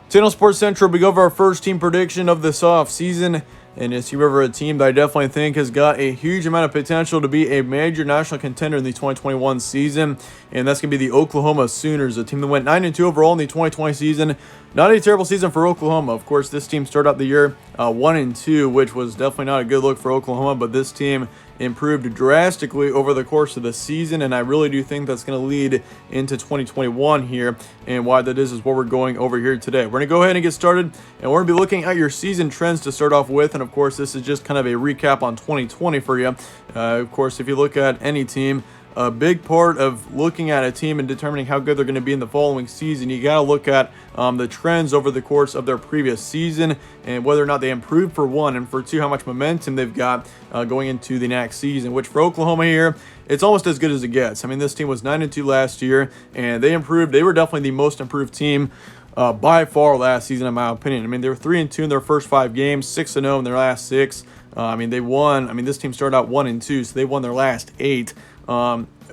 Channel Sports Central, we go over our first team prediction of this offseason. And it's over a team that I definitely think has got a huge amount of potential to be a major national contender in the 2021 season. And that's going to be the Oklahoma Sooners, a team that went 9-2 overall in the 2020 season. Not a terrible season for Oklahoma. Of course, this team started out the year 1-2, which was definitely not a good look for Oklahoma. But this team improved drastically over the course of the season, and I really do think that's going to lead into 2021 here. And why that is what we're going over here today. We're going to go ahead and get started, and we're going to be looking at your season trends to start off with. And of course, this is just kind of a recap on 2020 for you. Of course, if you look at any team, a big part of looking at a team and determining how good they're going to be in the following season, you got to look at the trends over the course of their previous season and whether or not they improved, for one, and for two, how much momentum they've got going into the next season, which for Oklahoma here, it's almost as good as it gets. I mean, this team was 9-2 last year, and they improved. They were definitely the most improved team by far last season, in my opinion. I mean, they were 3-2 in their first 5 games, 6-0 in their last 6. I mean, they won. I mean, this team started out 1-2, so they won their last 8.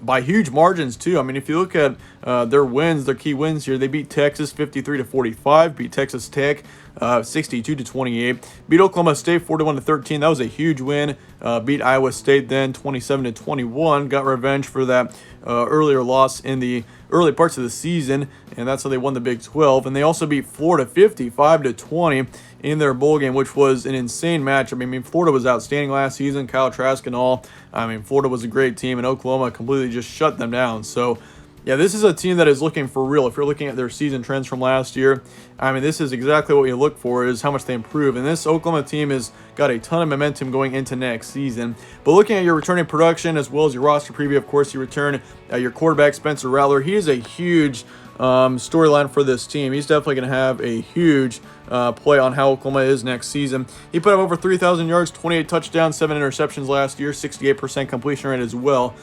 By huge margins too. I mean, if you look at their wins, their key wins here, they beat Texas 53-45, beat Texas Tech 62-28, beat Oklahoma State 41-13. That was a huge win. Beat Iowa State then 27-21. Got revenge for that earlier loss in the early parts of the season, and that's how they won the Big 12. And they also beat Florida 55-20 in their bowl game, which was an insane matchup. I mean, Florida was outstanding last season, Kyle Trask and all. I mean, Florida was a great team, and Oklahoma completely just shut them down. So, yeah, this is a team that is looking for real. If you're looking at their season trends from last year, I mean, this is exactly what you look for, is how much they improve. And this Oklahoma team has got a ton of momentum going into next season. But looking at your returning production as well as your roster preview, of course, you return your quarterback, Spencer Rattler. He is a huge storyline for this team. He's definitely going to have a huge play on how Oklahoma is next season. He put up over 3,000 yards, 28 touchdowns, 7 interceptions last year, 68% completion rate as well.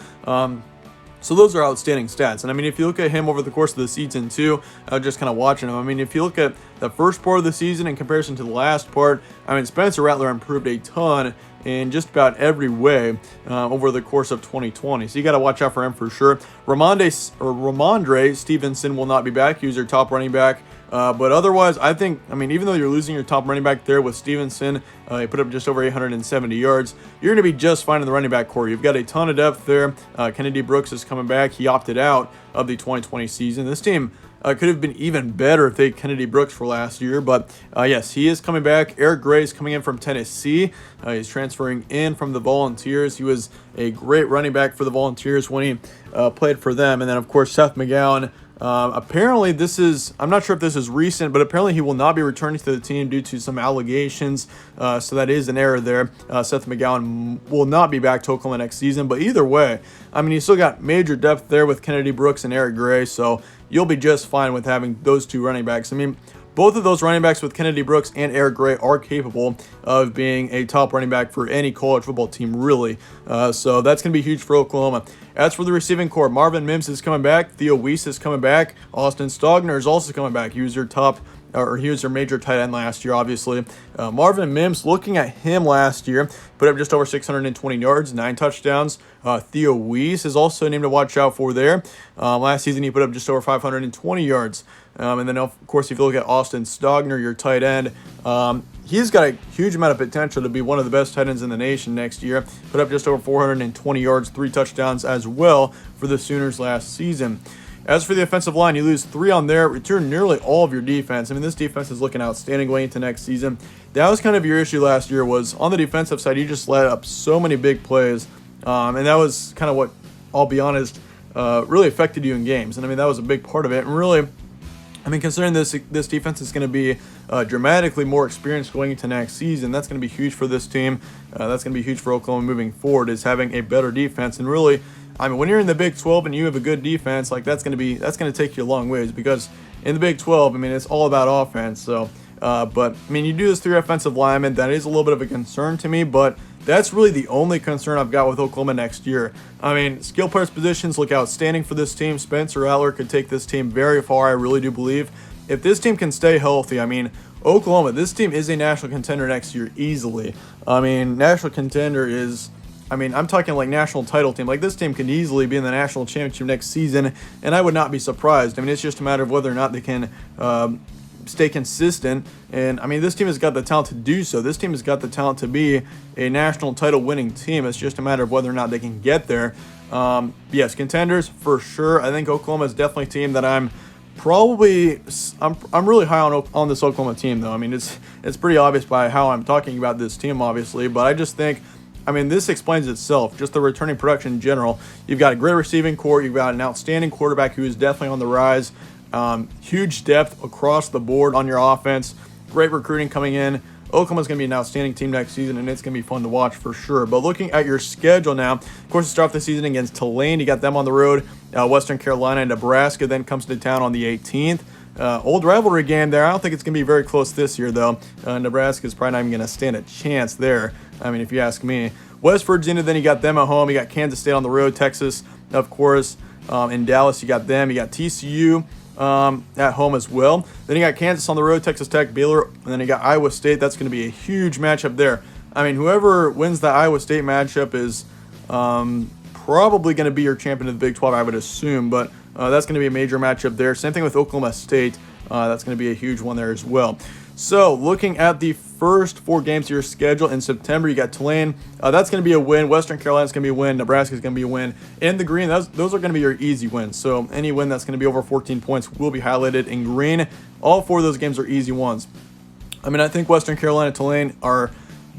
So those are outstanding stats. And I mean, if you look at him over the course of the season too, just kind of watching him, I mean, if you look at the first part of the season in comparison to the last part, I mean, Spencer Rattler improved a ton in just about every way over the course of 2020. So you got to watch out for him for sure. Ramondre Stevenson will not be back. He was your top running back. But otherwise, I think, I mean, even though you're losing your top running back there with Stevenson, he put up just over 870 yards, you're going to be just fine in the running back core. You've got a ton of depth there. Kennedy Brooks is coming back. He opted out of the 2020 season. This team could have been even better if they had Kennedy Brooks for last year. But yes, he is coming back. Eric Gray is coming in from Tennessee. He's transferring in from the Volunteers. He was a great running back for the Volunteers when he played for them. And then, of course, Seth McGowan. Apparently this is, I'm not sure if this is recent, but apparently he will not be returning to the team due to some allegations. So that is an error there. Seth McGowan will not be back to Oklahoma next season, but either way, I mean, you still got major depth there with Kennedy Brooks and Eric Gray. So you'll be just fine with having those two running backs. I mean, both of those running backs with Kennedy Brooks and Eric Gray are capable of being a top running back for any college football team, really. So that's going to be huge for Oklahoma. As for the receiving core, Marvin Mims is coming back. Theo Weiss is coming back. Austin Stogner is also coming back. He was your major tight end last year, obviously. Marvin Mims, looking at him last year, put up just over 620 yards, 9 touchdowns. Theo Weiss is also a name to watch out for there. Last season, he put up just over 520 yards. And then, of course, if you look at Austin Stogner, your tight end, he's got a huge amount of potential to be one of the best tight ends in the nation next year. Put up just over 420 yards, 3 touchdowns as well for the Sooners last season. As for the offensive line, you lose 3 on there, return nearly all of your defense. I mean, this defense is looking outstanding going into next season. That was kind of your issue last year, was on the defensive side, you just let up so many big plays. And that was kind of what, I'll be honest, really affected you in games. And I mean, that was a big part of it. And really, I mean, considering this defense is going to be dramatically more experienced going into next season, that's going to be huge for this team. That's going to be huge for Oklahoma moving forward, is having a better defense. And really, I mean, when you're in the Big 12 and you have a good defense, like that's going to take you a long ways, because in the Big 12, I mean, it's all about offense. So, but I mean, you do this 3 offensive linemen. That is a little bit of a concern to me, but that's really the only concern I've got with Oklahoma next year. I mean, skill players positions look outstanding for this team. Spencer Rattler could take this team very far, I really do believe. If this team can stay healthy, I mean, Oklahoma, this team is a national contender next year easily. I mean, national contender is, I mean, I'm talking like national title team. Like, this team can easily be in the national championship next season, and I would not be surprised. I mean, it's just a matter of whether or not they can stay consistent. And I mean, this team has got the talent to do so. This team has got the talent to be a national title winning team. It's just a matter of whether or not they can get there. Yes, contenders for sure. I think Oklahoma is definitely a team that I'm really high on this Oklahoma team, though. I mean, it's pretty obvious by how I'm talking about this team, obviously, but I just think, I mean, this explains itself. Just the returning production in general. You've got a great receiving core. You've got an outstanding quarterback who is definitely on the rise. Huge depth across the board on your offense. Great recruiting coming in. Oklahoma's going to be an outstanding team next season, and it's going to be fun to watch for sure. But looking at your schedule now, of course, to start off the season against Tulane, you got them on the road. Western Carolina and Nebraska then comes to town on the 18th. Old rivalry game there. I don't think it's going to be very close this year, though. Nebraska is probably not even going to stand a chance there. I mean, if you ask me. West Virginia, then you got them at home. You got Kansas State on the road. Texas, of course, in Dallas, you got them. You got TCU at home as well. Then you got Kansas on the road, Texas Tech, Baylor, and then you got Iowa State. That's going to be a huge matchup there. I mean, whoever wins that Iowa State matchup is probably going to be your champion of the Big 12, I would assume, but that's going to be a major matchup there. Same thing with Oklahoma State. That's going to be a huge one there as well. So, looking at the first 4 games of your schedule in September, you got Tulane. That's going to be a win. Western Carolina's going to be a win. Nebraska's going to be a win. And the green, those are going to be your easy wins. So, any win that's going to be over 14 points will be highlighted in green. All 4 of those games are easy ones. I mean, I think Western Carolina and Tulane are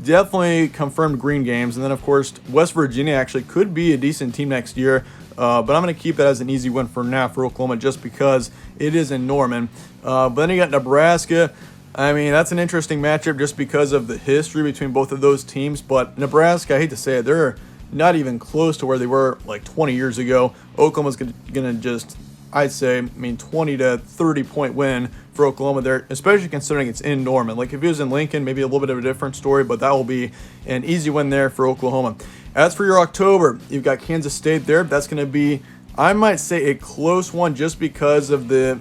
definitely confirmed green games. And then, of course, West Virginia actually could be a decent team next year. But I'm going to keep that as an easy win for now for Oklahoma just because it is in Norman. But then you got Nebraska. I mean, that's an interesting matchup just because of the history between both of those teams. But Nebraska, I hate to say it, they're not even close to where they were like 20 years ago. Oklahoma's going to just, I'd say, 20 to 30 point win for Oklahoma there, especially considering it's in Norman. Like if it was in Lincoln, maybe a little bit of a different story, but that will be an easy win there for Oklahoma. As for your October, you've got Kansas State there. That's going to be, I might say, a close one just because of the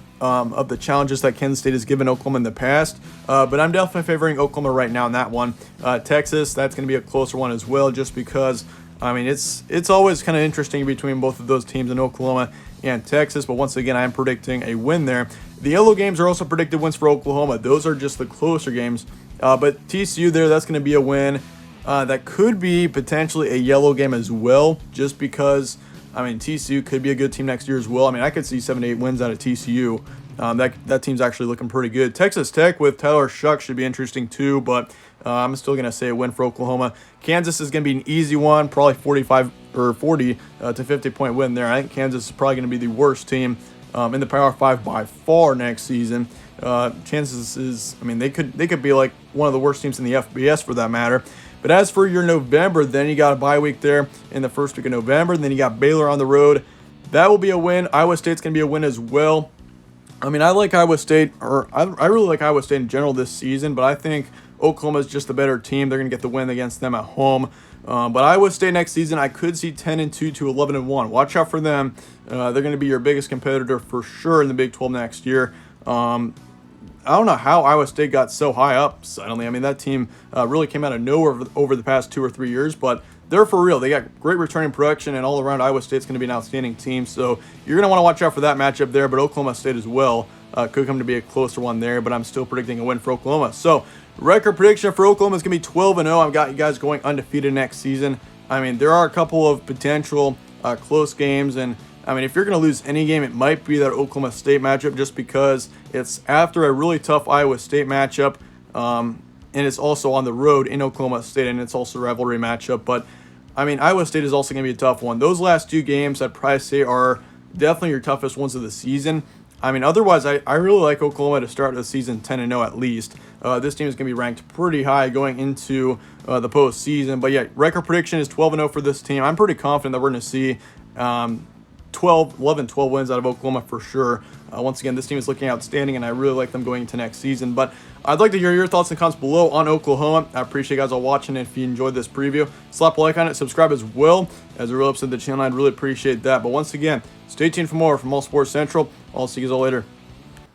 challenges that Kansas State has given Oklahoma in the past. But I'm definitely favoring Oklahoma right now in that one. Texas, that's going to be a closer one as well, just because, I mean, it's always kind of interesting between both of those teams in Oklahoma and Texas. But once again, I'm predicting a win there. The yellow games are also predicted wins for Oklahoma. Those are just the closer games. But TCU there, that's going to be a win. That could be potentially a yellow game as well, just because, I mean, TCU could be a good team next year as well. I mean, I could see 7 to 8 wins out of TCU. That team's actually looking pretty good. Texas Tech with Tyler Shuck should be interesting too, but I'm still going to say a win for Oklahoma. Kansas is going to be an easy one, probably 45 or 40 to 50 point win there. I think Kansas is probably going to be the worst team in the Power 5 by far next season. Chances is, I mean, they could be like one of the worst teams in the FBS for that matter. But as for your November, then you got a bye week there in the first week of November. And then you got Baylor on the road. That will be a win. Iowa State's going to be a win as well. I mean, I like Iowa State, or I really like Iowa State in general this season, but I think Oklahoma's just the better team. They're going to get the win against them at home. But Iowa State next season, I could see 10-2 to 11-1. Watch out for them. They're going to be your biggest competitor for sure in the Big 12 next year. I don't know how Iowa State got so high up suddenly. I mean, that team really came out of nowhere over the past 2 or 3 years, but they're for real. They got great returning production, and all around Iowa State's going to be an outstanding team. So you're going to want to watch out for that matchup there, but Oklahoma State as well could come to be a closer one there, but I'm still predicting a win for Oklahoma. So record prediction for Oklahoma is going to be 12-0. I've got you guys going undefeated next season. I mean, there are a couple of potential close games, and I mean, if you're going to lose any game, it might be that Oklahoma State matchup just because it's after a really tough Iowa State matchup, and it's also on the road in Oklahoma State, and it's also a rivalry matchup. But, I mean, Iowa State is also going to be a tough one. Those last 2 games, I'd probably say, are definitely your toughest ones of the season. I mean, otherwise, I really like Oklahoma to start the season 10-0 at least. This team is going to be ranked pretty high going into the postseason. But, yeah, record prediction is 12-0 for this team. I'm pretty confident that we're going to see 12 wins out of Oklahoma for sure. Once again, this team is looking outstanding, and I really like them going into next season. But I'd like to hear your thoughts and comments below on Oklahoma. I appreciate you guys all watching, and if you enjoyed this preview, slap a like on it, subscribe as well. As it really helps the channel, I'd really appreciate that. But once again, stay tuned for more from All Sports Central. I'll see you guys all later.